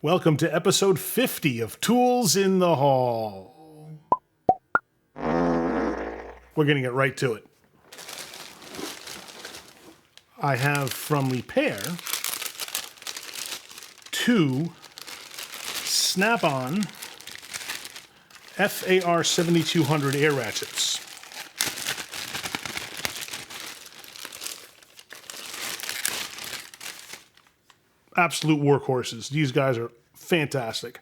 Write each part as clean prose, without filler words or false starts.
Welcome to episode 50 of Tools in the Hall. We're going to get right to it. I have from Repair two Snap-on FAR 7200 air ratchets. Absolute workhorses. These guys are fantastic.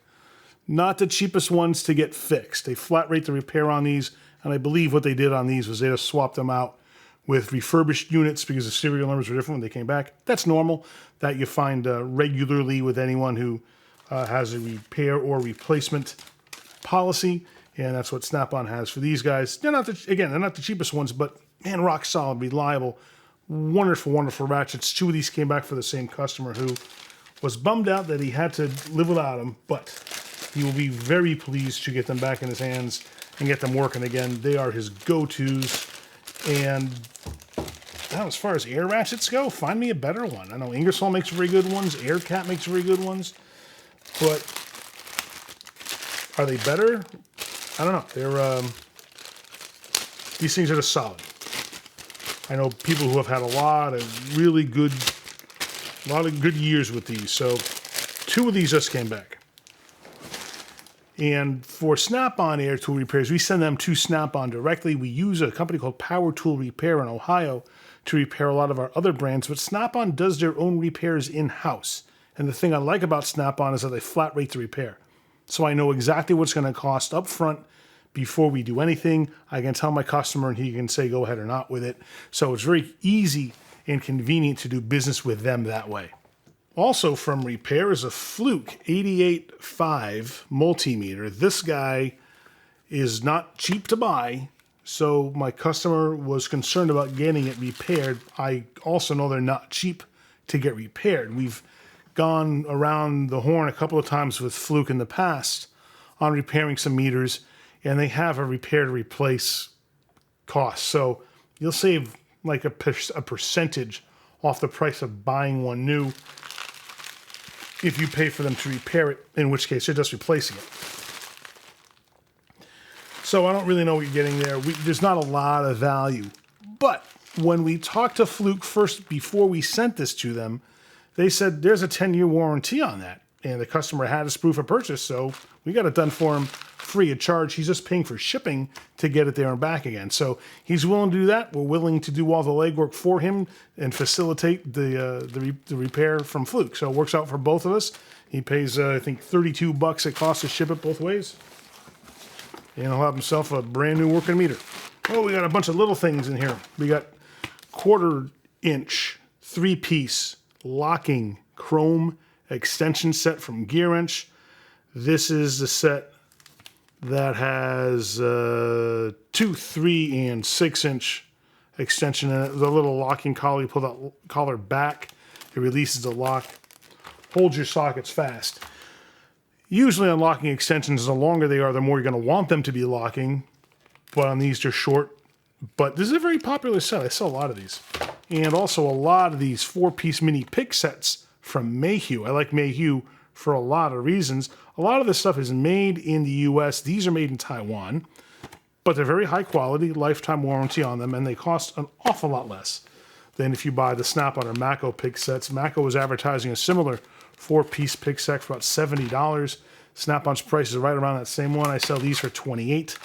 Not the cheapest ones to get fixed. They flat rate the repair on these, and I believe what they did on these was they just swapped them out with refurbished units because the serial numbers were different when they came back. That's normal. That you find regularly with anyone who has a repair or replacement policy, and that's what Snap-on has for these guys. They're not they're not the cheapest ones, but man, rock solid, reliable, wonderful, wonderful ratchets. Two of these came back for the same customer who was bummed out that he had to live without them, but he will be very pleased to get them back in his hands and get them working again. They are his go-tos, and now, as far as air ratchets go, find me a better one. I know Ingersoll makes very good ones, AirCat makes very good ones, but are they better? I don't know. They're these things are just solid. I know people who have had a lot of good years with these. So two of these just came back. And for Snap-on air tool repairs, we send them to Snap-on directly. We use a company called Power Tool Repair in Ohio to repair a lot of our other brands, but Snap-on does their own repairs in-house. And the thing I like about Snap-on is that they flat rate the repair. So I know exactly what's going to cost up front before we do anything. I can tell my customer and he can say go ahead or not with it. So it's very easy and convenient to do business with them that way. Also from Repair is a Fluke 88.5 multimeter. This guy is not cheap to buy, so my customer was concerned about getting it repaired. I also know they're not cheap to get repaired. We've gone around the horn a couple of times with Fluke in the past on repairing some meters, and they have a repair to replace cost. So you'll save like a percentage off the price of buying one new if you pay for them to repair it, in which case you're just replacing it. So I don't really know what you're getting there. There's not a lot of value. But when we talked to Fluke first, before we sent this to them, they said there's a 10-year warranty on that. And the customer had his proof of purchase, so we got it done for him free of charge. He's just paying for shipping to get it there and back again. So he's willing to do that. We're willing to do all the legwork for him and facilitate the repair from Fluke. So it works out for both of us. He pays, I think, $32 it costs to ship it both ways. And he'll have himself a brand new working meter. Oh, we got a bunch of little things in here. We got 1/4-inch, 3-piece, locking, chrome extension set from Gearwrench. This is the set that has 2, 3, and 6-inch extension in it. The little locking collar, you pull that collar back, it releases the lock, holds your sockets fast. Usually on locking extensions, the longer they are, the more you're going to want them to be locking, but on these they're short. But this is a very popular set. I sell a lot of these. And also a lot of these 4-piece mini pick sets from Mayhew. I like Mayhew for a lot of reasons. A lot of this stuff is made in the US. These are made in Taiwan, but they're very high quality, lifetime warranty on them, and they cost an awful lot less than if you buy the Snap-on or Mako pick sets. Mako was advertising a similar 4-piece pick set for about $70. Snap-on's price is right around that same one. I sell these for $28.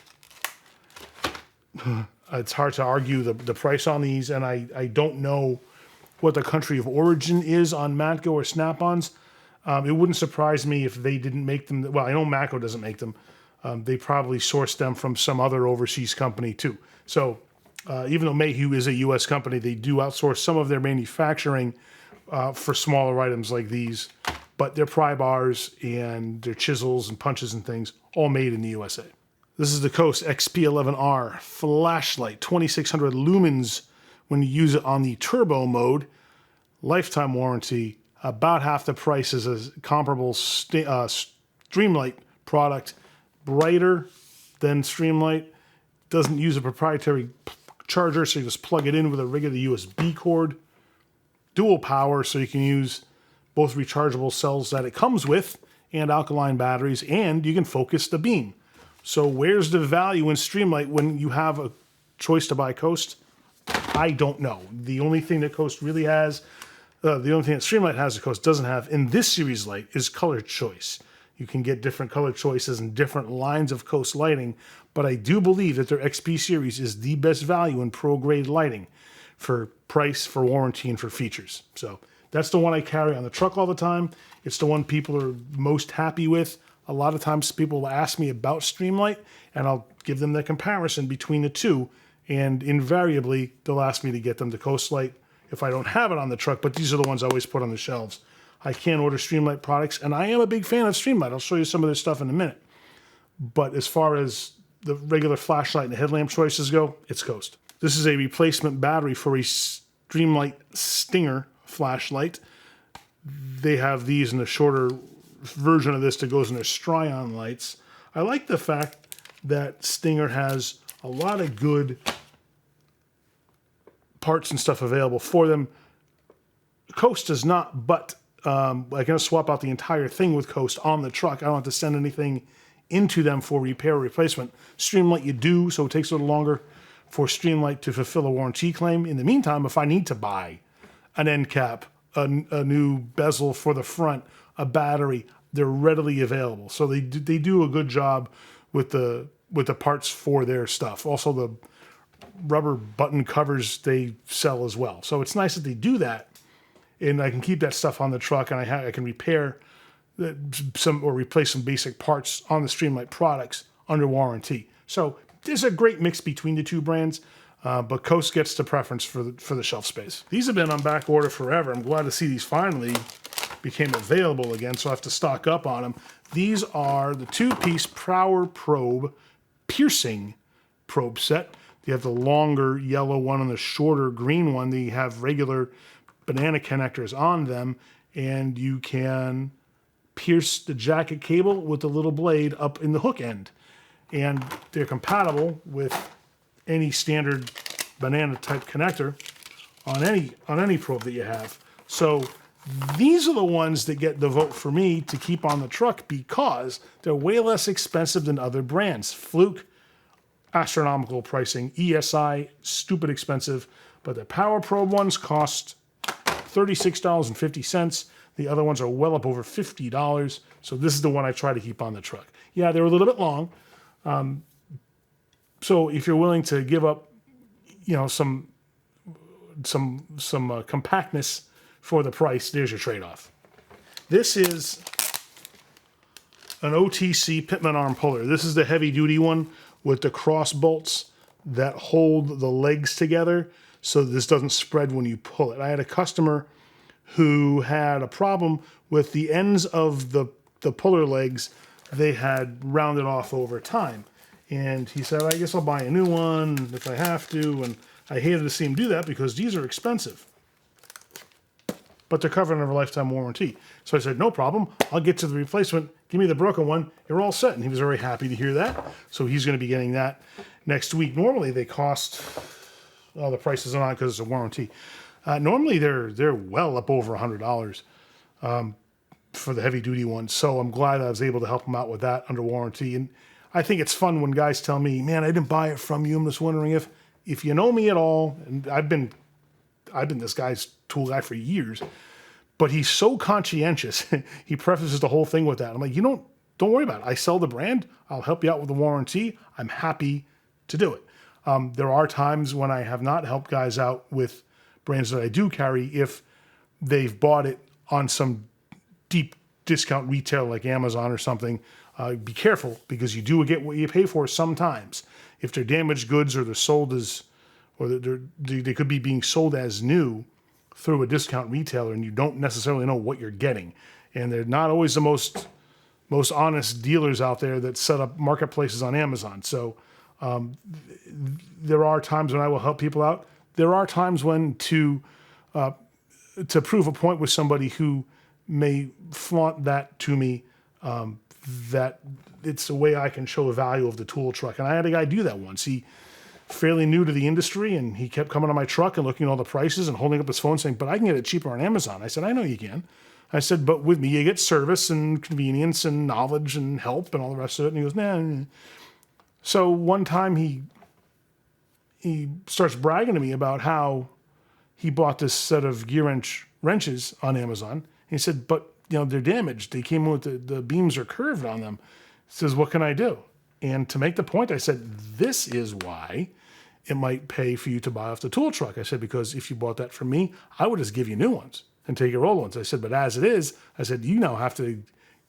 It's hard to argue the price on these, and I don't know what the country of origin is on Matco or Snap-ons. It wouldn't surprise me if they didn't make them. Well, I know Matco doesn't make them. They probably sourced them from some other overseas company too. So even though Mayhew is a U.S. company, they do outsource some of their manufacturing for smaller items like these. But their pry bars and their chisels and punches and things, all made in the USA. This is the Coast XP11R flashlight, 2600 lumens when you use it on the turbo mode. Lifetime warranty, about half the price as a comparable Streamlight product. Brighter than Streamlight. Doesn't use a proprietary charger, so you just plug it in with a regular USB cord. Dual power, so you can use both rechargeable cells that it comes with and alkaline batteries, and you can focus the beam. So where's the value in Streamlight when you have a choice to buy Coast? I don't know. The only thing that Coast really has, the only thing that Streamlight has that Coast doesn't have in this series light is color choice. You can get different color choices and different lines of Coast lighting, but I do believe that their XP series is the best value in pro-grade lighting for price, for warranty, and for features. So that's the one I carry on the truck all the time. It's the one people are most happy with. A lot of times people will ask me about Streamlight, and I'll give them the comparison between the two, and invariably they'll ask me to get them the Coast Light if I don't have it on the truck, but these are the ones I always put on the shelves. I can order Streamlight products, and I am a big fan of Streamlight. I'll show you some of their stuff in a minute. But as far as the regular flashlight and the headlamp choices go, it's Coast. This is a replacement battery for a Streamlight Stinger flashlight. They have these in a shorter version of this that goes in their Stryon lights. I like the fact that Stinger has a lot of good parts and stuff available for them. Coast does not, but I'm going to swap out the entire thing with Coast on the truck. I don't have to send anything into them for repair or replacement. Streamlight you do, so it takes a little longer for Streamlight to fulfill a warranty claim. In the meantime, if I need to buy an end cap, a new bezel for the front, a battery, they're readily available. So they do a good job with the parts for their stuff. Also, the rubber button covers they sell as well. So it's nice that they do that, and I can keep that stuff on the truck, and I can repair some or replace some basic parts on the Streamlight products under warranty. So there's a great mix between the two brands, but Coast gets the preference for the shelf space. These have been on back order forever. I'm glad to see these finally became available again, so I have to stock up on them. These are the two-piece Power Probe piercing probe set. You have the longer yellow one and the shorter green one. They have regular banana connectors on them, and you can pierce the jacket cable with the little blade up in the hook end. And they're compatible with any standard banana type connector on any probe that you have. So these are the ones that get the vote for me to keep on the truck because they're way less expensive than other brands. Fluke, astronomical pricing. ESI, stupid expensive. But the Power Probe ones cost $36.50. The other ones are well up over $50. So this is the one I try to keep on the truck. Yeah, they're a little bit long. So if you're willing to give up, some compactness for the price, there's your trade-off. This is an OTC Pitman Arm Puller. This is the heavy-duty one with the cross bolts that hold the legs together so this doesn't spread when you pull it. I had a customer who had a problem with the ends of the puller legs. They had rounded off over time. And he said, I guess I'll buy a new one if I have to. And I hated to see him do that because these are expensive. But they're covered under a lifetime warranty. So I said, no problem. I'll get to the replacement. Give me the broken one. You're all set. And he was very happy to hear that. So he's going to be getting that next week. Normally they cost, the price isn't on because it's a warranty. Normally they're well up over $100 for the heavy duty ones. So I'm glad I was able to help him out with that under warranty. And I think it's fun when guys tell me, man, I didn't buy it from you. I'm just wondering if you know me at all, and I've been this guy's tool guy for years, but he's so conscientious. He prefaces the whole thing with that. I'm like, don't worry about it. I sell the brand. I'll help you out with the warranty. I'm happy to do it. There are times when I have not helped guys out with brands that I do carry if they've bought it on some deep discount retail like Amazon or something. Be careful because you do get what you pay for sometimes. If they're damaged goods or they're sold as, or they could be being sold as new through a discount retailer and you don't necessarily know what you're getting. And they're not always the most honest dealers out there that set up marketplaces on Amazon. So there are times when I will help people out. There are times when to prove a point with somebody who may flaunt that to me, that it's a way I can show the value of the tool truck. And I had a guy do that once. He fairly new to the industry, and he kept coming to my truck and looking at all the prices and holding up his phone saying, but I can get it cheaper on Amazon. I said, I know you can, I said, but with me, you get service and convenience and knowledge and help and all the rest of it. And he goes, nah. So one time he starts bragging to me about how he bought this set of Gearwrench wrenches on Amazon. And he said, but they're damaged. They came with the beams are curved on them. He says, what can I do? And to make the point, I said, this is why it might pay for you to buy off the tool truck. I said, because if you bought that from me, I would just give you new ones and take your old ones. I said, but as it is, I said, you now have to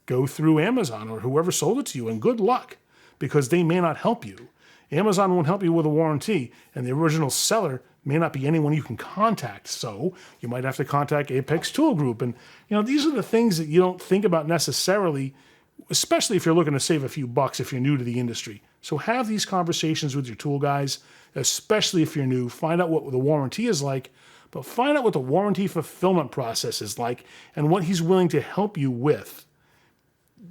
go through Amazon or whoever sold it to you, and good luck, because they may not help you. Amazon won't help you with a warranty, and the original seller may not be anyone you can contact. So you might have to contact Apex Tool Group. And these are the things that you don't think about necessarily, especially if you're looking to save a few bucks if you're new to the industry. So have these conversations with your tool guys, especially if you're new. Find out what the warranty is like, but find out what the warranty fulfillment process is like and what he's willing to help you with,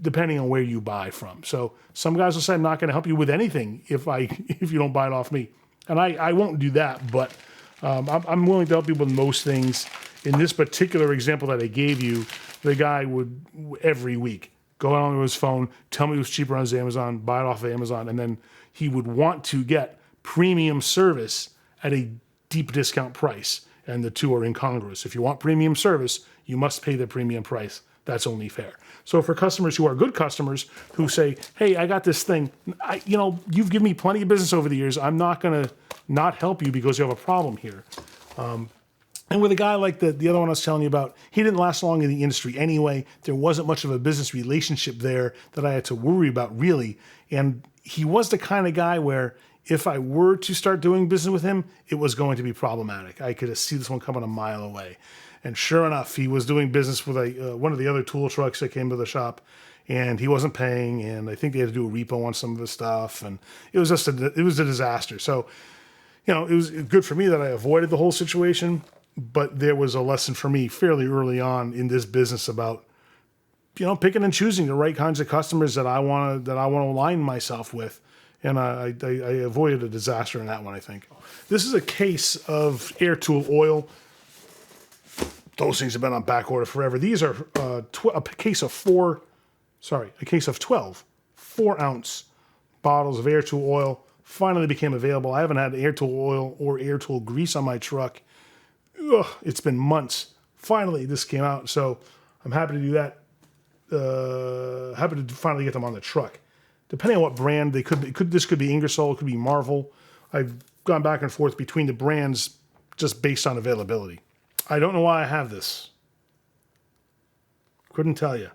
depending on where you buy from. So some guys will say, I'm not going to help you with anything if you don't buy it off me. And I won't do that, but I'm willing to help you with most things. In this particular example that I gave you, the guy would, every week, go onto his phone, tell me it was cheaper on Amazon, buy it off of Amazon, and then he would want to get premium service at a deep discount price, and the two are incongruous. If you want premium service, you must pay the premium price. That's only fair. So for customers who are good customers who say, hey, I got this thing, you've given me plenty of business over the years. I'm not going to not help you because you have a problem here. And with a guy like the other one I was telling you about, he didn't last long in the industry anyway. There wasn't much of a business relationship there that I had to worry about, really. And he was the kind of guy where if I were to start doing business with him, it was going to be problematic. I could see this one coming a mile away. And sure enough, he was doing business with one of the other tool trucks that came to the shop, and he wasn't paying, and I think they had to do a repo on some of the stuff, and it was it was a disaster. So, it was good for me that I avoided the whole situation, but there was a lesson for me fairly early on in this business about, picking and choosing the right kinds of customers that I want to align myself with. And I avoided a disaster in that one, I think. This is a case of air tool oil. Those things have been on back order forever. These are a case of 12 4-ounce bottles of air tool oil. Finally became available. I haven't had air tool oil or air tool grease on my truck. It's been months. Finally, this came out, so I'm happy to do that. Happy to finally get them on the truck. Depending on what brand they could be, this could be Ingersoll, it could be Marvel. I've gone back and forth between the brands just based on availability. I don't know why I have this. Couldn't tell you.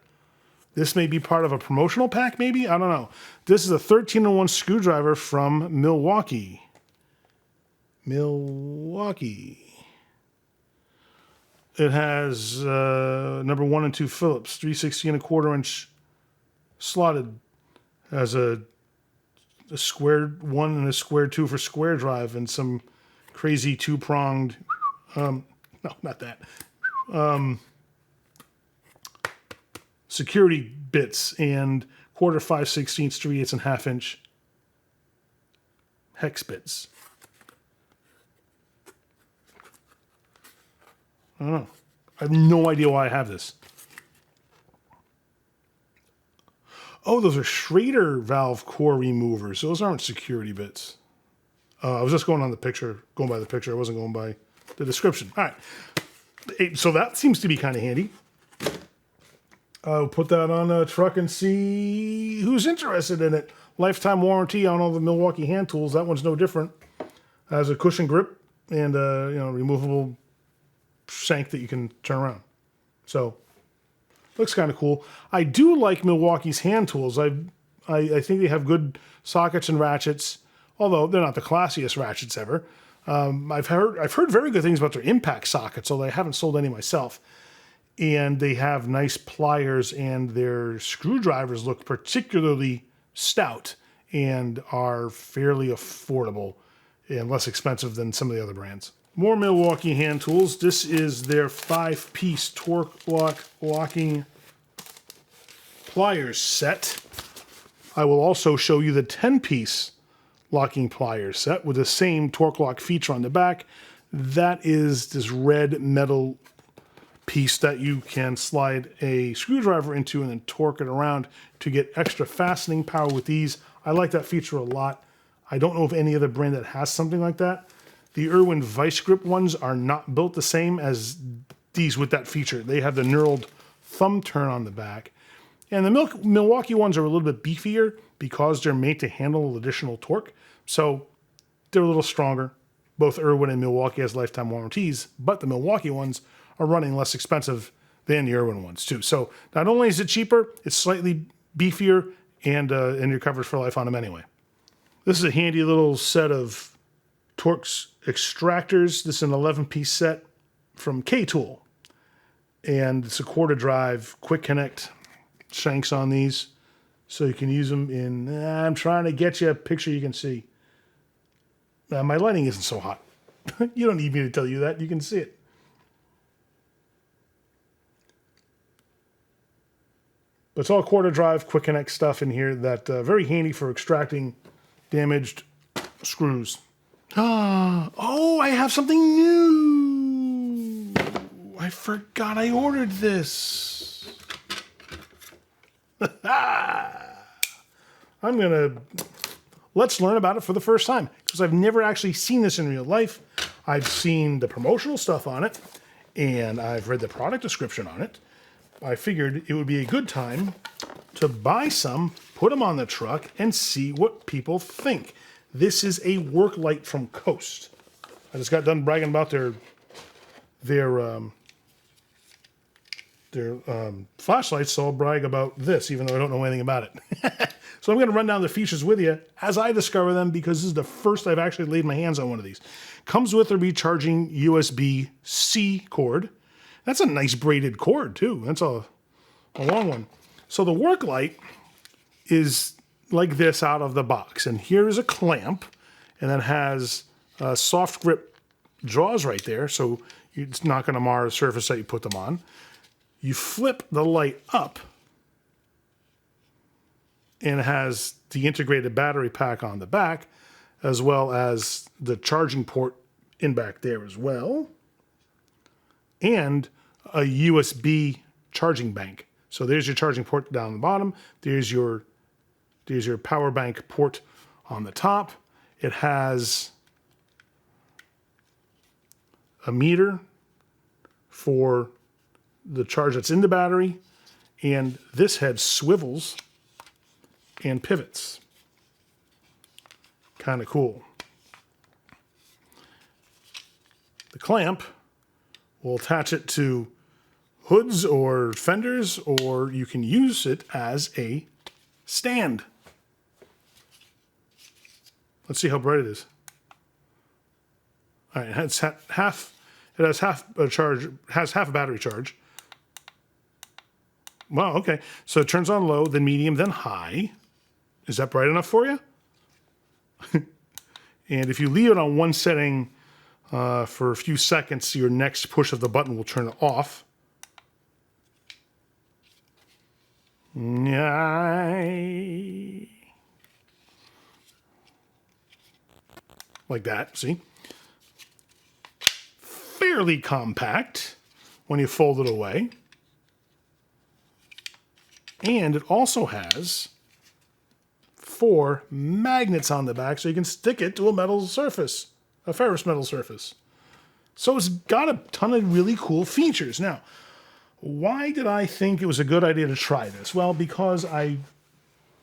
This may be part of a promotional pack, maybe? I don't know. This is a 13-in-1 screwdriver from Milwaukee. It has number 1 and 2 Phillips, 3/16 slotted. Has a squared 1 and a squared 2 for square drive, and some crazy 2-pronged, no, not that, security bits, and 1/4, 5/16, 3/8, and 1/2 inch hex bits. I don't know. I have no idea why I have this. Oh, those are Schrader valve core removers. Those aren't security bits. I was just going by the picture. I wasn't going by the description. All right. So that seems to be kind of handy. I'll put that on a truck and see who's interested in it. Lifetime warranty on all the Milwaukee hand tools. That one's no different. Has a cushion grip and a removable shank that you can turn around. So looks kind of cool. I do like Milwaukee's hand tools. I think they have good sockets and ratchets, although they're not the classiest ratchets ever. I've heard very good things about their impact sockets, although I haven't sold any myself. And they have nice pliers, and their screwdrivers look particularly stout and are fairly affordable and less expensive than some of the other brands. More Milwaukee hand tools. This is their 5-piece torque lock locking pliers set. I will also show you the 10-piece locking pliers set with the same torque lock feature on the back. That is this red metal piece that you can slide a screwdriver into and then torque it around to get extra fastening power with these. I like that feature a lot. I don't know of any other brand that has something like that. The Irwin Vice Grip ones are not built the same as these with that feature. They have the knurled thumb turn on the back. And the Milwaukee ones are a little bit beefier because they're made to handle additional torque. So they're a little stronger. Both Irwin and Milwaukee has lifetime warranties, but the Milwaukee ones are running less expensive than the Irwin ones too. So not only is it cheaper, it's slightly beefier, and you're covered for life on them anyway. This is a handy little set of Torx extractors. This is an 11-piece set from K-Tool. And it's a quarter drive, quick connect shanks on these. So you can use them in, I'm trying to get you a picture you can see. My lighting isn't so hot. You don't need me to tell you that. You can see it. But it's all quarter drive, quick connect stuff in here that very handy for extracting damaged screws. Oh, I have something new. I forgot I ordered this. Let's learn about it for the first time, because I've never actually seen this in real life. I've seen the promotional stuff on it, and I've read the product description on it. I figured it would be a good time to buy some, put them on the truck, and see what people think. This is a work light from Coast. I just got done bragging about their flashlights, so I'll brag about this, even though I don't know anything about it. So I'm going to run down the features with you as I discover them, because this is the first I've actually laid my hands on one of these. Comes with a recharging USB-C cord. That's a nice braided cord, too. That's a long one. So the work light is like this out of the box. And here's a clamp, and that has soft grip jaws right there, so it's not going to mar the surface that you put them on. You flip the light up, and it has the integrated battery pack on the back, as well as the charging port in back there as well, and a USB charging bank. So there's your charging port down the bottom. There's your power bank port on the top. It has a meter for the charge that's in the battery, and this head swivels and pivots. Kind of cool. The clamp will attach it to hoods or fenders, or you can use it as a stand. Let's see how bright it is. All right, it has half a battery charge. Wow, okay. So it turns on low, then medium, then high. Is that bright enough for you? And if you leave it on one setting for a few seconds, your next push of the button will turn it off. Like that, see? Fairly compact when you fold it away. And it also has 4 magnets on the back, so you can stick it to a metal surface, a ferrous metal surface. So it's got a ton of really cool features. Now, why did I think it was a good idea to try this? Well, because I've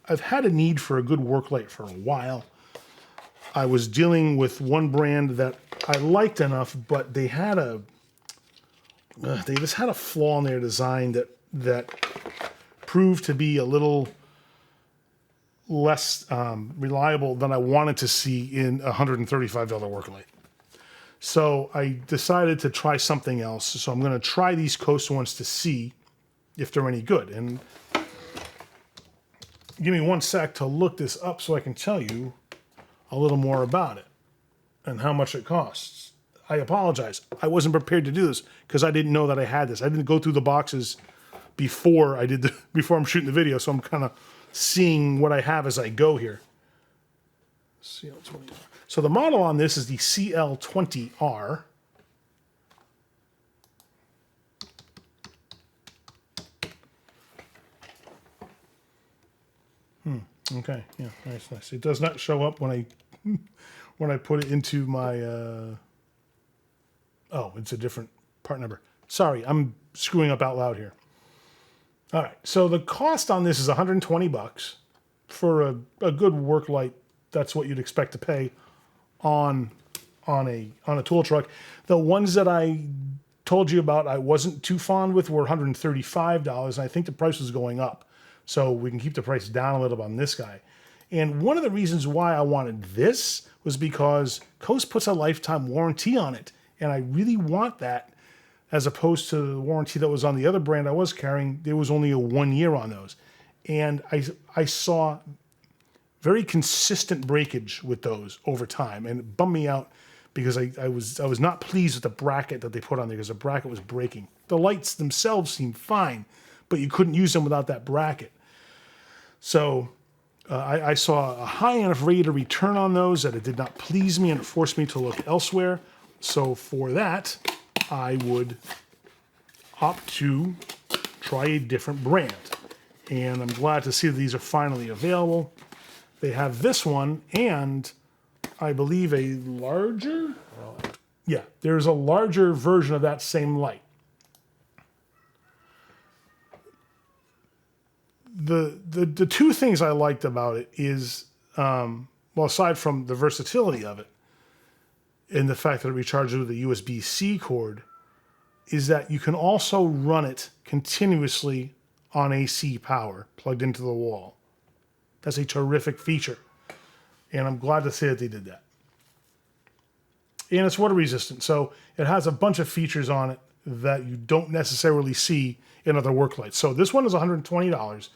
had a need for a good work light for a while. I was dealing with one brand that I liked enough, but they had they just had a flaw in their design that proved to be a little less reliable than I wanted to see in a $135 work light. So I decided to try something else. So I'm going to try these Coast ones to see if they're any good. And give me one sec to look this up so I can tell you a little more about it and how much it costs. I apologize. I wasn't prepared to do this because I didn't know that I had this. I didn't go through the boxes before I'm shooting the video, so I'm kind of seeing what I have as I go here. CL20R. So the model on this is the CL20R. Okay, yeah, nice, nice. It does not show up when I put it into my. Oh, it's a different part number. Sorry, I'm screwing up out loud here. All right, so the cost on this is $120 for a good work light. That's what you'd expect to pay on a tool truck. The ones that I told you about I wasn't too fond with were $135, and I think the price was going up. So we can keep the price down a little bit on this guy. And one of the reasons why I wanted this was because Coast puts a lifetime warranty on it, and I really want that as opposed to the warranty that was on the other brand I was carrying. There was only a 1 year on those. And I saw very consistent breakage with those over time, and it bummed me out because I was not pleased with the bracket that they put on there because the bracket was breaking. The lights themselves seemed fine, but you couldn't use them without that bracket. So I saw a high enough rate of return on those that it did not please me and it forced me to look elsewhere. So for that, I would opt to try a different brand. And I'm glad to see that these are finally available. They have this one and I believe a larger, yeah, there's a larger version of that same light. The two things I liked about it is, well, aside from the versatility of it and the fact that it recharges with a USB-C cord, is that you can also run it continuously on AC power plugged into the wall. That's a terrific feature. And I'm glad to see that they did that. And it's water resistant. So it has a bunch of features on it that you don't necessarily see in other work lights. So this one is $120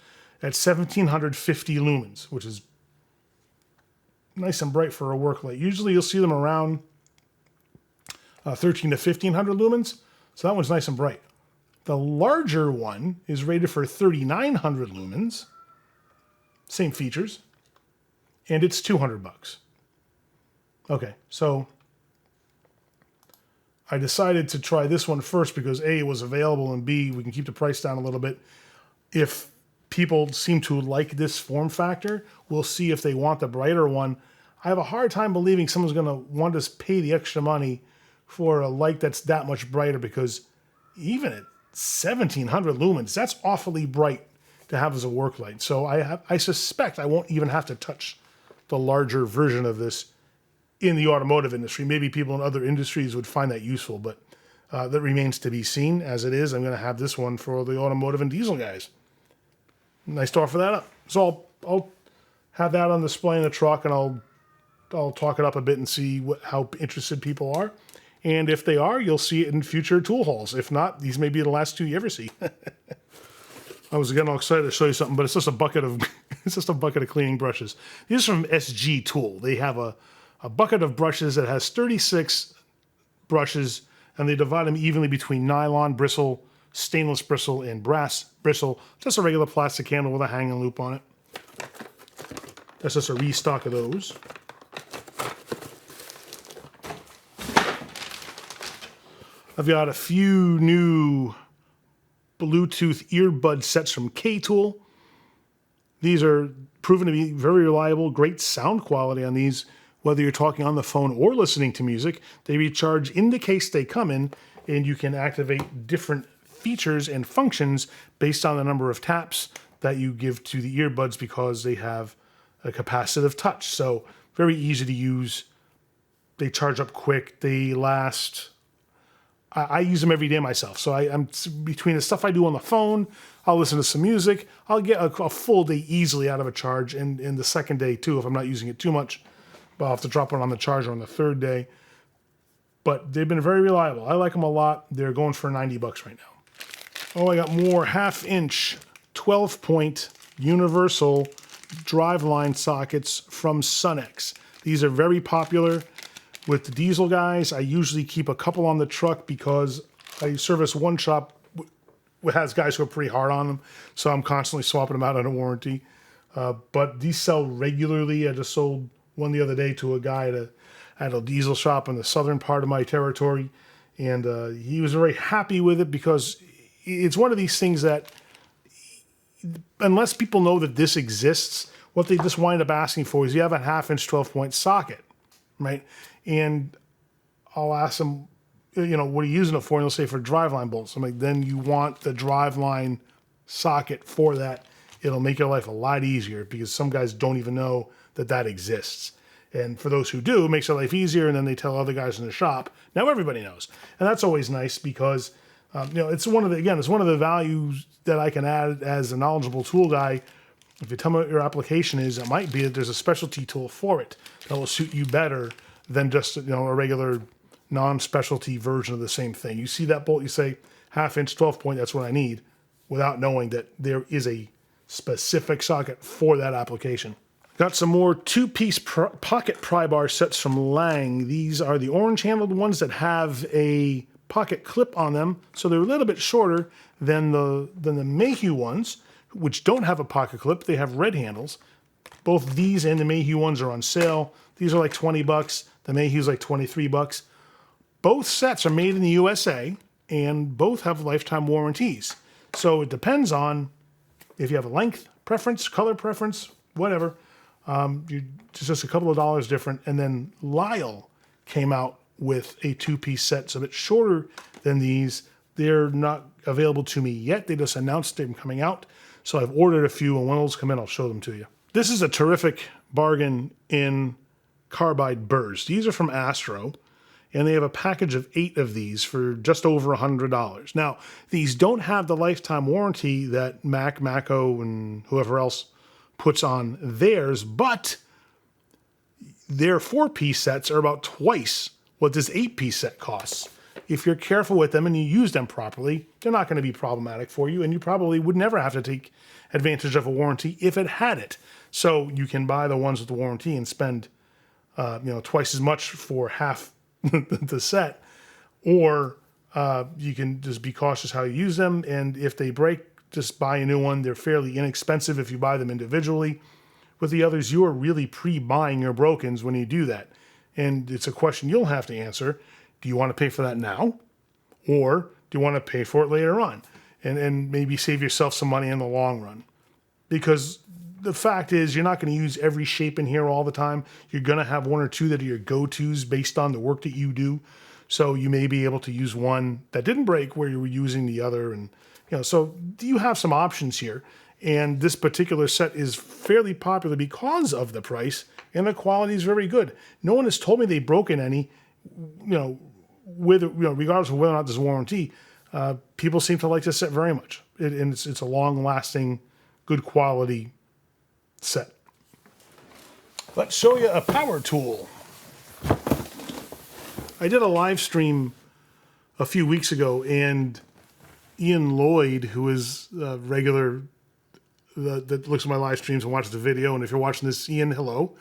at 1750 lumens, which is nice and bright for a work light. Usually you'll see them around 13 to 1500 lumens. So that one's nice and bright. The larger one is rated for 3900 lumens. Same features. And it's $200. Okay, so I decided to try this one first because A, it was available, and B, we can keep the price down a little bit. If people seem to like this form factor, we'll see if they want the brighter one. I have a hard time believing someone's going to want to pay the extra money for a light that's that much brighter, because even at 1700 lumens, that's awfully bright to have as a work light. So I suspect I won't even have to touch the larger version of this in the automotive industry. Maybe people in other industries would find that useful, but that remains to be seen. As it is, I'm going to have this one for the automotive and diesel guys. Nice to offer that up. So I'll have that on display in the truck, and I'll talk it up a bit and see how interested people are. And if they are, you'll see it in future tool hauls. If not, these may be the last two you ever see. I was getting all excited to show you something, but it's just a bucket of cleaning brushes. These are from SG Tool. They have a bucket of brushes that has 36 brushes, and they divide them evenly between nylon bristle, stainless bristle, and brass bristle. Just a regular plastic handle with a hanging loop on it. That's just a restock of those. I've got a few new Bluetooth earbud sets from K-Tool. These are proven to be very reliable, great sound quality on these, whether you're talking on the phone or listening to music. They recharge in the case they come in, and you can activate different features and functions based on the number of taps that you give to the earbuds, because they have a capacitive touch. So very easy to use. They charge up quick. They last. I use them every day myself. So I'm between the stuff I do on the phone, I'll listen to some music. I'll get a full day easily out of a charge, and the second day too, if I'm not using it too much. But I'll have to drop it on the charger on the third day. But they've been very reliable. I like them a lot. They're going for $90 right now. Oh, I got more 1/2-inch 12-point universal driveline sockets from Sunx. These are very popular with the diesel guys. I usually keep a couple on the truck because I service one shop that has guys who are pretty hard on them, so I'm constantly swapping them out under warranty. But these sell regularly. I just sold one the other day to a guy at a diesel shop in the southern part of my territory, and he was very happy with it because it's one of these things that, unless people know that this exists, what they just wind up asking for is you have a 1/2-inch 12-point socket, right? And I'll ask them, you know, what are you using it for? And they'll say for driveline bolts. I'm like, then you want the driveline socket for that. It'll make your life a lot easier because some guys don't even know that that exists. And for those who do, it makes their life easier, and then they tell other guys in the shop. Now everybody knows. And that's always nice because, you know, it's one of the values that I can add as a knowledgeable tool guy. If you tell me what your application is, it might be that there's a specialty tool for it that will suit you better than just, you know, a regular non-specialty version of the same thing. You see that bolt, you say 1/2-inch 12-point, that's what I need, without knowing that there is a specific socket for that application. Got some more 2-piece pocket pry bar sets from Lang. These are the orange-handled ones that have a pocket clip on them, so they're a little bit shorter than the Mayhew ones, which don't have a pocket clip. They have red handles. Both these and the Mayhew ones are on sale. These are like $20. The Mayhew's like $23. Both sets are made in the USA, and both have lifetime warranties. So it depends on if you have a length preference, color preference, whatever. It's just a couple of dollars different. And then Lyle came out with a 2-piece set. It's a bit shorter than these. They're not available to me yet. They just announced them coming out. So I've ordered a few, and when those come in, I'll show them to you. This is a terrific bargain in carbide burrs. These are from Astro, and they have a package of 8 of these for just over $100. Now, these don't have the lifetime warranty that Mako, and whoever else puts on theirs, but their 4-piece sets are about twice what this 8-piece set costs. If you're careful with them and you use them properly, they're not going to be problematic for you, and you probably would never have to take advantage of a warranty if it had it. So you can buy the ones with the warranty and spend you know, twice as much for half the set, or you can just be cautious how you use them, and if they break, just buy a new one. They're fairly inexpensive if you buy them individually. With the others, you are really pre-buying your brokens when you do that. And it's a question you'll have to answer. Do you want to pay for that now? Or do you want to pay for it later on? And maybe save yourself some money in the long run. Because the fact is, you're not going to use every shape in here all the time. You're going to have 1 or 2 that are your go-tos based on the work that you do. So you may be able to use one that didn't break where you were using the other, and you know, so you have some options here. And this particular set is fairly popular because of the price, and the quality is very good. No one has told me they've broken any, you know, regardless of whether or not there's a warranty. People seem to like this set very much, and it's a long-lasting, good quality set. Let's show you a power tool. I did a live stream a few weeks ago, and Ian Lloyd, who is a regular that looks at my live streams and watches the video, and if you're watching this, Ian, hello.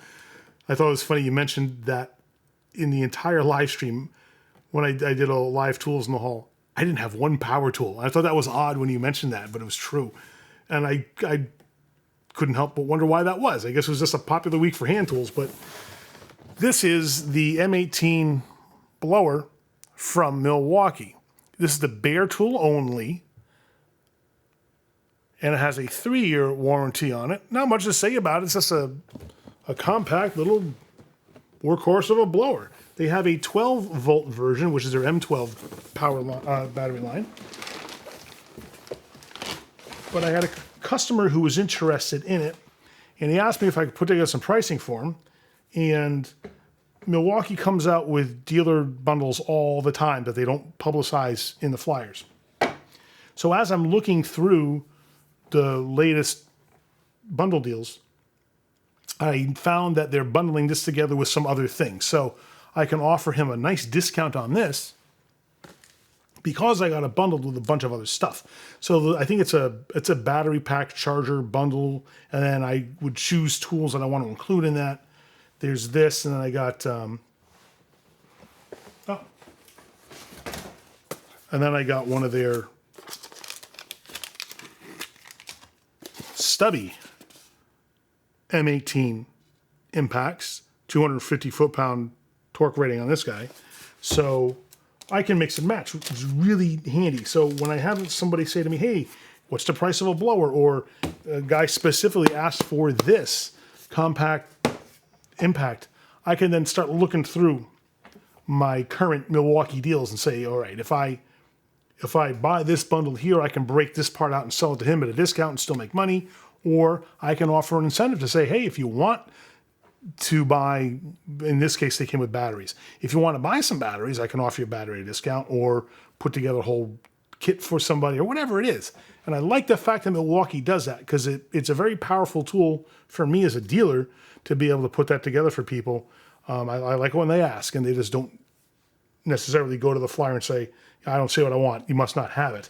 I thought it was funny you mentioned that in the entire live stream, when I did a live tools in the hall, I didn't have one power tool. I thought that was odd when you mentioned that, but it was true. And I couldn't help but wonder why that was. I guess it was just a popular week for hand tools, but this is the M18 Blower from Milwaukee. This is the bare tool only, and it has a 3-year warranty on it. Not much to say about it. It's just a compact little workhorse of a blower. They have a 12-volt version, which is their M12 power battery line. But I had a customer who was interested in it, and he asked me if I could put together some pricing for him. And Milwaukee comes out with dealer bundles all the time that they don't publicize in the flyers. So as I'm looking through the latest bundle deals, I found that they're bundling this together with some other things. So I can offer him a nice discount on this because I got it bundled with a bunch of other stuff. So I think it's a battery pack charger bundle, and then I would choose tools that I want to include in that. There's this, and then I got and then I got one of their stubby M18 impacts, 250 foot-pound torque rating on this guy. So I can mix and match, which is really handy. So when I have somebody say to me, hey, what's the price of a blower? Or a guy specifically asked for this, compact, impact, I can then start looking through my current Milwaukee deals and say, all right, if I buy this bundle here, I can break this part out and sell it to him at a discount and still make money. Or I can offer an incentive to say, hey, if you want to buy, in this case, they came with batteries. If you want to buy some batteries, I can offer you a battery discount or put together a whole kit for somebody or whatever it is. And I like the fact that Milwaukee does that because it's a very powerful tool for me as a dealer to be able to put that together for people. I like it when they ask and they just don't necessarily go to the flyer and say, I don't say what I want, you must not have it,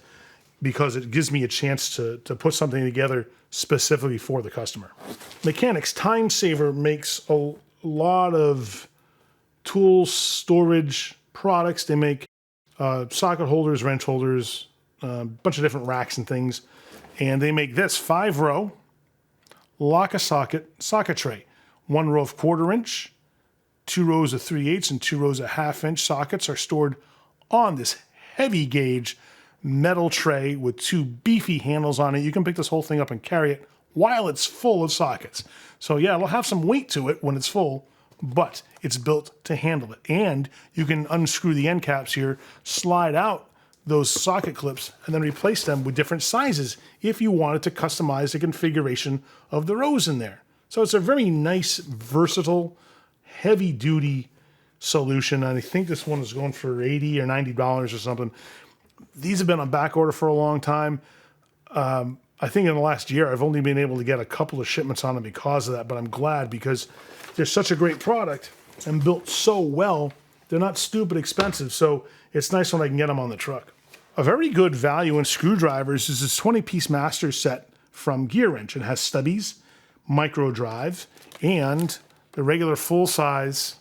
because it gives me a chance to put something together specifically for the customer. Mechanics Time Saver makes a lot of tool storage products. They make socket holders, wrench holders, a bunch of different racks and things. And they make this 5-row lock a socket tray. 1 row of 1/4 inch, 2 rows of 3/8 and 2 rows of 1/2 inch sockets are stored on this heavy gauge metal tray with 2 beefy handles on it. You can pick this whole thing up and carry it while it's full of sockets. So yeah, it'll have some weight to it when it's full, but it's built to handle it. And you can unscrew the end caps here, slide out those socket clips, and then replace them with different sizes if you wanted to customize the configuration of the rows in there. So it's a very nice, versatile, heavy-duty solution. And I think this one is going for $80 or $90 or something. These have been on back order for a long time. I think in the last year, I've only been able to get a couple of shipments on them because of that, but I'm glad because they're such a great product and built so well. They're not stupid expensive, so it's nice when I can get them on the truck. A very good value in screwdrivers is this 20-piece master set from Gearwrench. It has stubbies, micro drive, and the regular full-size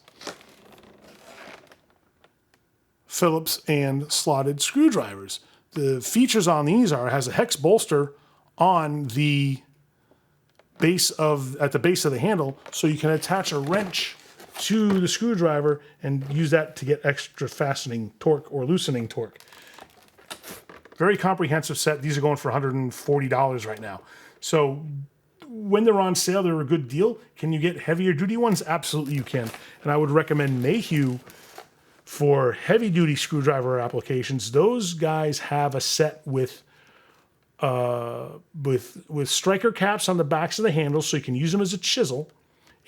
Phillips and slotted screwdrivers. The features on these are, it has a hex bolster on the base at the base of the handle, so you can attach a wrench to the screwdriver and use that to get extra fastening torque or loosening torque. Very comprehensive set. These are going for $140 right now. So when they're on sale, they're a good deal. Can you get heavier duty ones? Absolutely you can. And I would recommend Mayhew for heavy duty screwdriver applications. Those guys have a set with striker caps on the backs of the handles so you can use them as a chisel,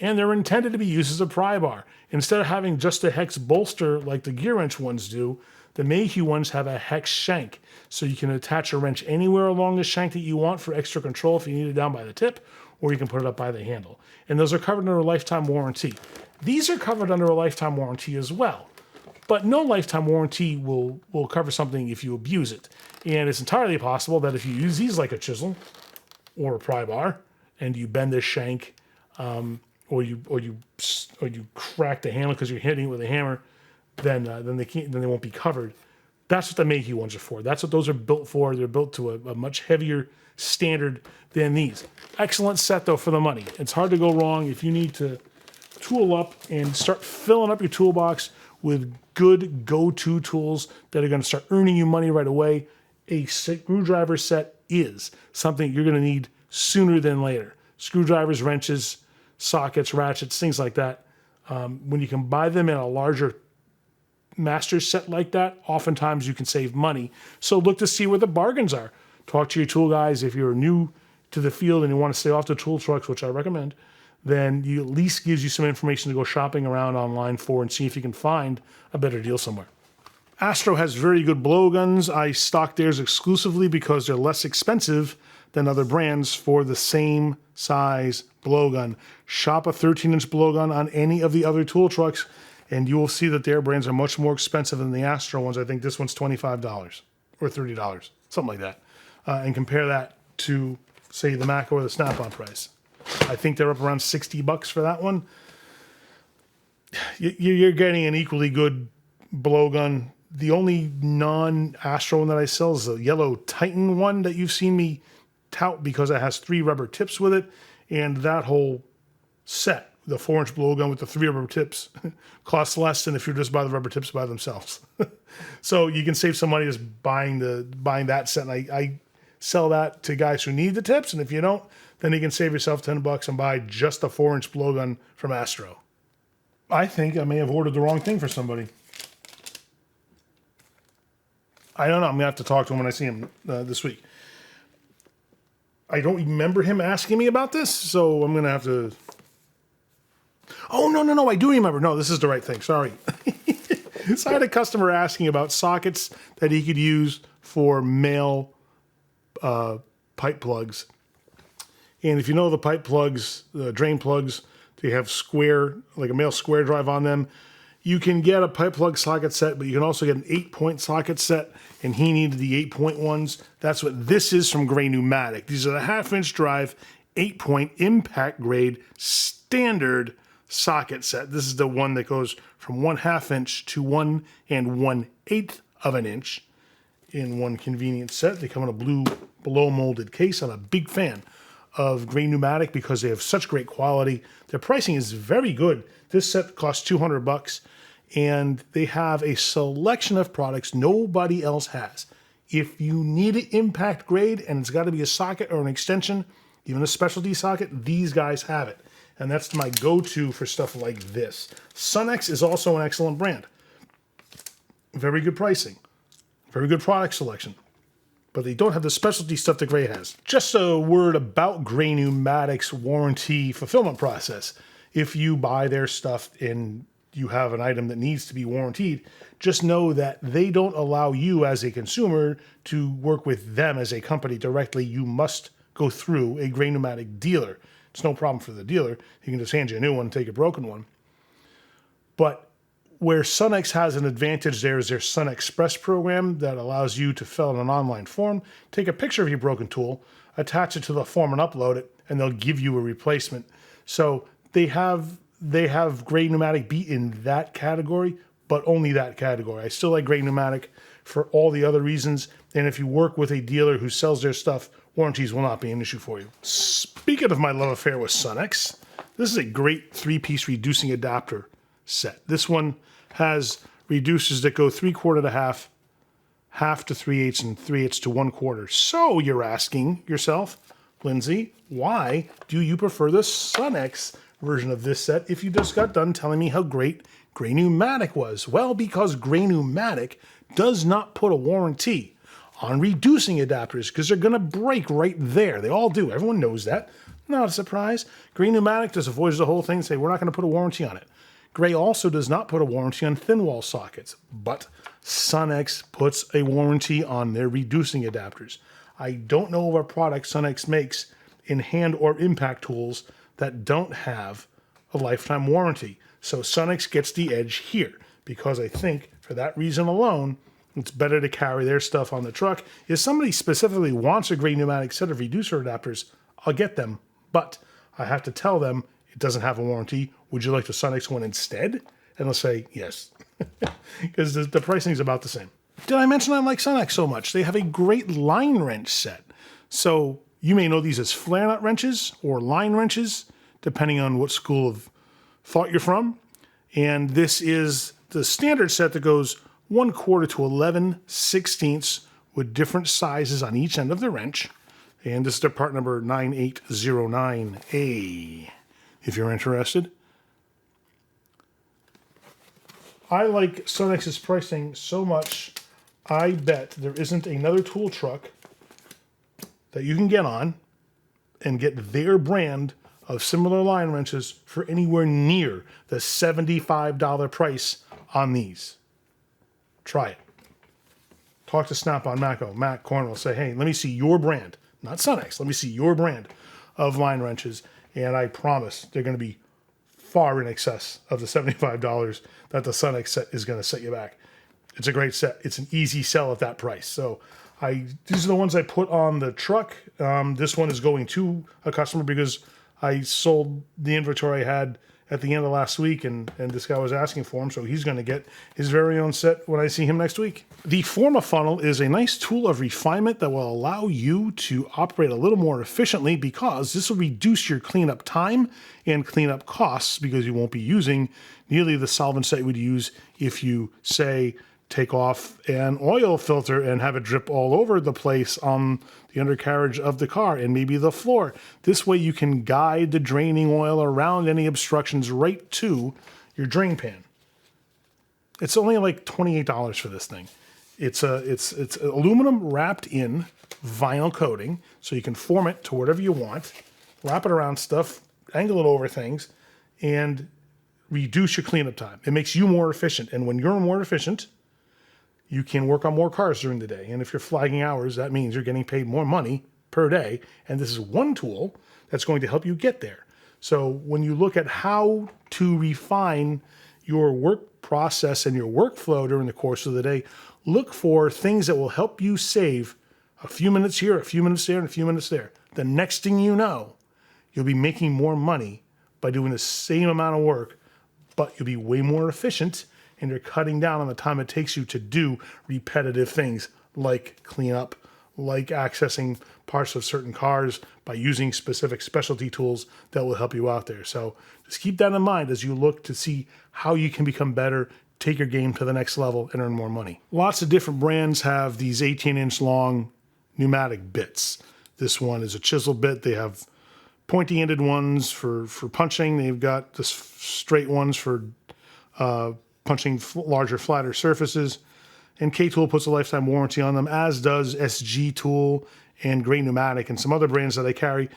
and they're intended to be used as a pry bar. Instead of having just a hex bolster like the Gearwrench ones do, the Mayhew ones have a hex shank, so you can attach a wrench anywhere along the shank that you want for extra control if you need it down by the tip, or you can put it up by the handle. And those are covered under a lifetime warranty. These are covered under a lifetime warranty as well, but no lifetime warranty will cover something if you abuse it. And it's entirely possible that if you use these like a chisel or a pry bar, and you bend this shank, or you crack the handle because you're hitting it with a hammer, then they won't be covered. That's what the Mayhew ones are for. That's what those are built for. They're built to a much heavier standard than these. Excellent set though for the money. It's hard to go wrong if you need to tool up and start filling up your toolbox with good go-to tools that are going to start earning you money right away. A screwdriver set is something you're going to need sooner than later. Screwdrivers, wrenches, sockets, ratchets, things like that. When you can buy them in a larger master set like that, oftentimes you can save money. So look to see where the bargains are. Talk to your tool guys. If you're new to the field and you want to stay off the tool trucks, which I recommend, then you at least gives you some information to go shopping around online for and see if you can find a better deal somewhere. Astro has very good blowguns. I stock theirs exclusively because they're less expensive than other brands for the same size blowgun. Shop a 13-inch blowgun on any of the other tool trucks, and you will see that their brands are much more expensive than the Astro ones. I think this one's $25 or $30, something like that. And compare that to, say, the Mac or the Snap-on price. I think they're up around $60 for that one. You're getting an equally good blowgun. The only non-Astro one that I sell is the yellow Titan one that you've seen me tout because it has 3 rubber tips with it. And that whole set, the 4-inch blowgun with the 3 rubber tips, costs less than if you just buy the rubber tips by themselves. So you can save some money just buying that set. And I sell that to guys who need the tips. And if you don't, then you can save yourself $10 and buy just a 4-inch blowgun from Astro. I think I may have ordered the wrong thing for somebody. I don't know. I'm going to have to talk to him when I see him this week. I don't remember him asking me about this, so I'm going to have to... Oh, no, I do remember. No, this is the right thing. Sorry. So I had a customer asking about sockets that he could use for male pipe plugs. And if you know the pipe plugs, the drain plugs, they have square, like a male square drive on them. You can get a pipe plug socket set, but you can also get an 8-point socket set, and he needed the 8-point ones. That's what this is from Gray Pneumatic. These are the 1/2-inch drive, 8-point impact grade standard socket set. This is the one that goes from 1/2 inch to 1 1/8 of an inch in one convenient set. They come in a blue below molded case. I'm a big fan of Gray Pneumatic because they have such great quality. Their pricing is very good. This set costs $200, and they have a selection of products nobody else has. If you need an impact grade and it's got to be a socket or an extension, even a specialty socket, these guys have it. And that's my go-to for stuff like this. Sunx is also an excellent brand. Very good pricing. Very good product selection. But they don't have the specialty stuff that Gray has. Just a word about Gray Pneumatic's warranty fulfillment process. If you buy their stuff and you have an item that needs to be warranted, just know that they don't allow you as a consumer to work with them as a company directly. You must go through a Gray Pneumatic dealer. It's no problem for the dealer. He can just hand you a new one and take a broken one. But where Sunx has an advantage there is their Sun Express program that allows you to fill out an online form, take a picture of your broken tool, attach it to the form and upload it, and they'll give you a replacement. So they have Gray Pneumatic beat in that category, but only that category. I still like Gray Pneumatic for all the other reasons. And if you work with a dealer who sells their stuff, warranties will not be an issue for you. Speaking of my love affair with Sunx, this is a great 3-piece reducing adapter set. This one has reducers that go 3/4 to half, half to 3/8, and 3/8 to 1/4. So you're asking yourself, Lindsay, why do you prefer the Sunx version of this set if you just got done telling me how great Gray Pneumatic was? Well, because Gray Pneumatic does not put a warranty on reducing adapters because they're going to break right there. They all do. Everyone knows that. Not a surprise. Gray Pneumatic just avoids the whole thing and say, we're not going to put a warranty on it. Gray also does not put a warranty on thin wall sockets, but Sunx puts a warranty on their reducing adapters. I don't know of a product Sunx makes in hand or impact tools that don't have a lifetime warranty. So Sunx gets the edge here because I think for that reason alone, it's better to carry their stuff on the truck. If somebody specifically wants a Gray Pneumatic set of reducer adapters, I'll get them, but I have to tell them it doesn't have a warranty. Would you like the Sunx one instead? And they'll say yes, because the pricing is about the same. Did I mention I like Sunx so much? They have a great line wrench set. So you may know these as flare nut wrenches or line wrenches, depending on what school of thought you're from. And this is the standard set that goes 1/4 to 11/16 with different sizes on each end of the wrench. And this is their part number 9809A, if you're interested. I like Sunx's pricing so much, I bet there isn't another tool truck that you can get on and get their brand of similar line wrenches for anywhere near the $75 price on these. Try it. Talk to Snap-on Matt Cornwell. Say, hey, let me see your brand. Not Sunx. Let me see your brand of line wrenches. And I promise they're going to be far in excess of the $75 that the Sunx set is going to set you back. It's a great set. It's an easy sell at that price. So these are the ones I put on the truck. This one is going to a customer because I sold the inventory I had at the end of last week, and this guy was asking for him, so he's going to get his very own set when I see him next week. The Forma funnel is a nice tool of refinement that will allow you to operate a little more efficiently because this will reduce your cleanup time and cleanup costs because you won't be using nearly the solvents that you would use if you, say, take off an oil filter and have it drip all over the place on the undercarriage of the car and maybe the floor. This way you can guide the draining oil around any obstructions right to your drain pan. It's only like $28 for this thing. It's aluminum wrapped in vinyl coating, so you can form it to whatever you want, wrap it around stuff, angle it over things, and reduce your cleanup time. It makes you more efficient, and when you're more efficient, you can work on more cars during the day. And if you're flagging hours, that means you're getting paid more money per day, and this is one tool that's going to help you get there. So when you look at how to refine your work process and your workflow during the course of the day, look for things that will help you save a few minutes here, a few minutes there, and a few minutes there. The next thing you know, you'll be making more money by doing the same amount of work, but you'll be way more efficient, and you're cutting down on the time it takes you to do repetitive things like clean up, like accessing parts of certain cars by using specific specialty tools that will help you out there. So just keep that in mind as you look to see how you can become better, take your game to the next level, and earn more money. Lots of different brands have these 18-inch long pneumatic bits. This one is a chisel bit. They have pointy-ended ones for punching. They've got the straight ones for punching larger, flatter surfaces. And K-Tool puts a lifetime warranty on them, as does SG Tool and Great Pneumatic and some other brands that I carry.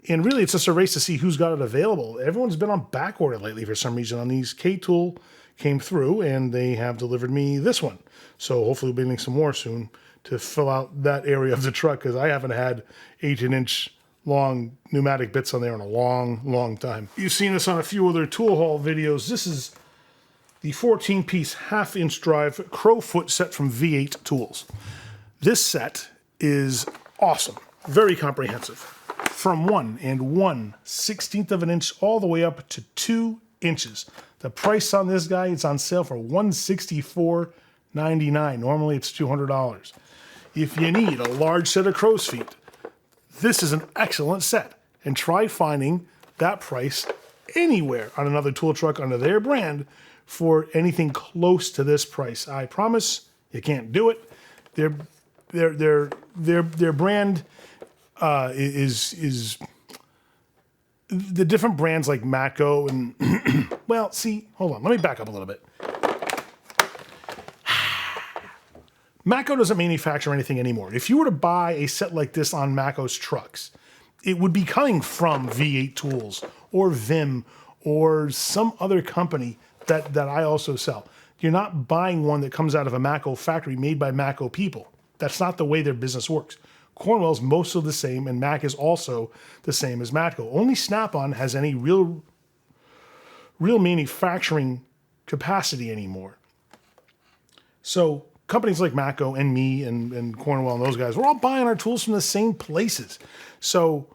And really, it's just a race to see who's got it available. Everyone's been on back order lately for some reason on these. K-Tool came through, and they have delivered me this one. So hopefully we'll be getting some more soon to fill out that area of the truck, because I haven't had 18-inch long pneumatic bits on there in a long, long time. You've seen this on a few other tool haul videos. This is the 14-piece half-inch drive crowfoot set from V8 Tools. This set is awesome, very comprehensive. From 1 1/16 of an inch all the way up to 2 inches. The price on this guy, it's on sale for $164.99. Normally it's $200. If you need a large set of crow's feet, this is an excellent set. And try finding that price anywhere on another tool truck under their brand for anything close to this price. I promise you can't do it. Their brand is the different brands like Matco and well, see, hold on, let me back up a little bit. Matco doesn't manufacture anything anymore. If you were to buy a set like this on Matco's trucks, it would be coming from V8 Tools or Vim or some other company that I also sell. You're not buying one that comes out of a Matco factory made by Matco people. That's not the way their business works. Cornwell's mostly the same, and Mac is also the same as Matco. Only Snap-on has any real manufacturing capacity anymore. So companies like Matco and me and Cornwell and those guys, we're all buying our tools from the same places. So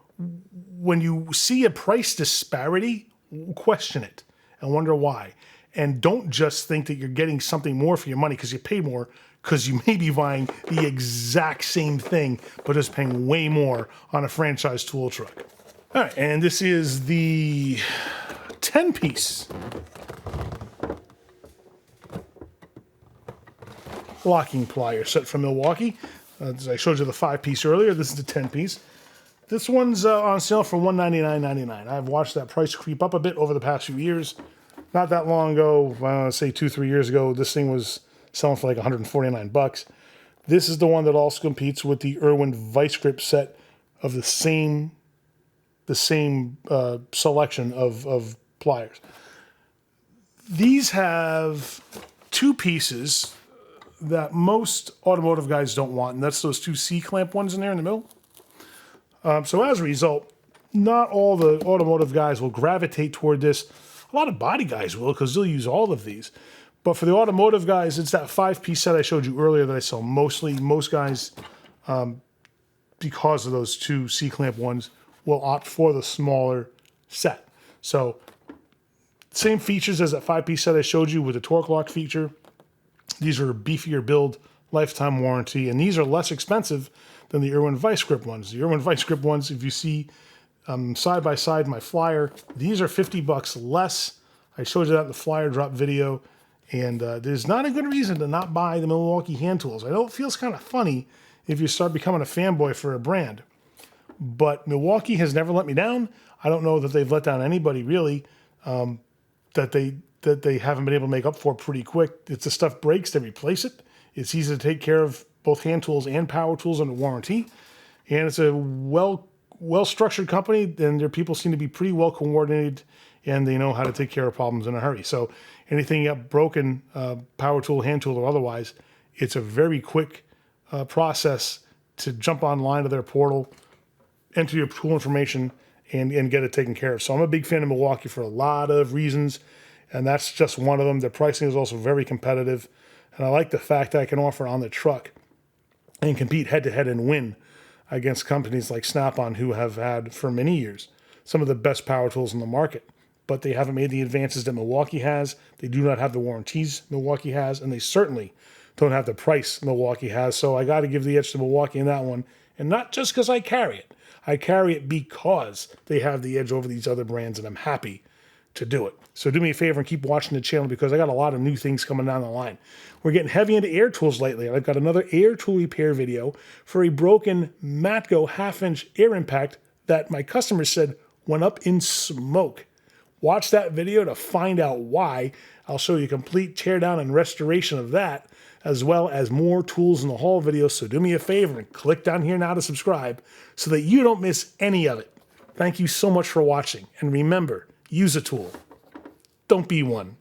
when you see a price disparity, question it and wonder why. And don't just think that you're getting something more for your money because you pay more, because you may be buying the exact same thing, but just paying way more on a franchise tool truck. All right, and this is the 10-piece locking plier set from Milwaukee. As I showed you the 5-piece earlier, this is the 10-piece. This one's on sale for $199.99. I've watched that price creep up a bit over the past few years. Not that long ago, I want to say 2-3 years ago, this thing was selling for like $149. This is the one that also competes with the Irwin Vice Grip set of the same selection of pliers. These have 2 pieces that most automotive guys don't want, and that's those 2 C-clamp ones in there in the middle. So as a result, not all the automotive guys will gravitate toward this. A lot of body guys will, because they'll use all of these. But for the automotive guys, it's that 5-piece set I showed you earlier that I sell mostly. Most guys, because of those 2 C-clamp ones, will opt for the smaller set. So same features as that 5-piece set I showed you with the torque lock feature. These are a beefier build, lifetime warranty, and these are less expensive than the Irwin Vice Grip ones. The Irwin Vice Grip ones, if you see side by side my flyer, these are $50 less. I showed you that in the flyer drop video, And there's not a good reason to not buy the Milwaukee hand tools. I know it feels kind of funny if you start becoming a fanboy for a brand, but Milwaukee has never let me down. I don't know that they've let down anybody really, that they haven't been able to make up for pretty quick. If the stuff breaks, they replace it. It's easy to take care of both hand tools and power tools under warranty. And it's a well-structured company, and their people seem to be pretty well coordinated, and they know how to take care of problems in a hurry. So anything you got broken, power tool, hand tool, or otherwise, it's a very quick process to jump online to their portal, enter your tool information, and get it taken care of. So I'm a big fan of Milwaukee for a lot of reasons, and that's just one of them. Their pricing is also very competitive, and I like the fact that I can offer on the truck and compete head-to-head and win against companies like Snap-on, who have had for many years some of the best power tools in the market. But they haven't made the advances that Milwaukee has. They do not have the warranties Milwaukee has, and they certainly don't have the price Milwaukee has. So I got to give the edge to Milwaukee in that one, and not just because I carry it. I carry it because they have the edge over these other brands, and I'm happy to do it. So do me a favor and keep watching the channel, because I got a lot of new things coming down the line. We're getting heavy into air tools lately. I've got another air tool repair video for a broken Matco 1/2-inch air impact that my customer said went up in smoke. Watch that video to find out why. I'll show you a complete teardown and restoration of that, as well as more tools in the haul videos. So do me a favor and click down here now to subscribe so that you don't miss any of it. Thank you so much for watching. And remember, use a tool. Don't be one.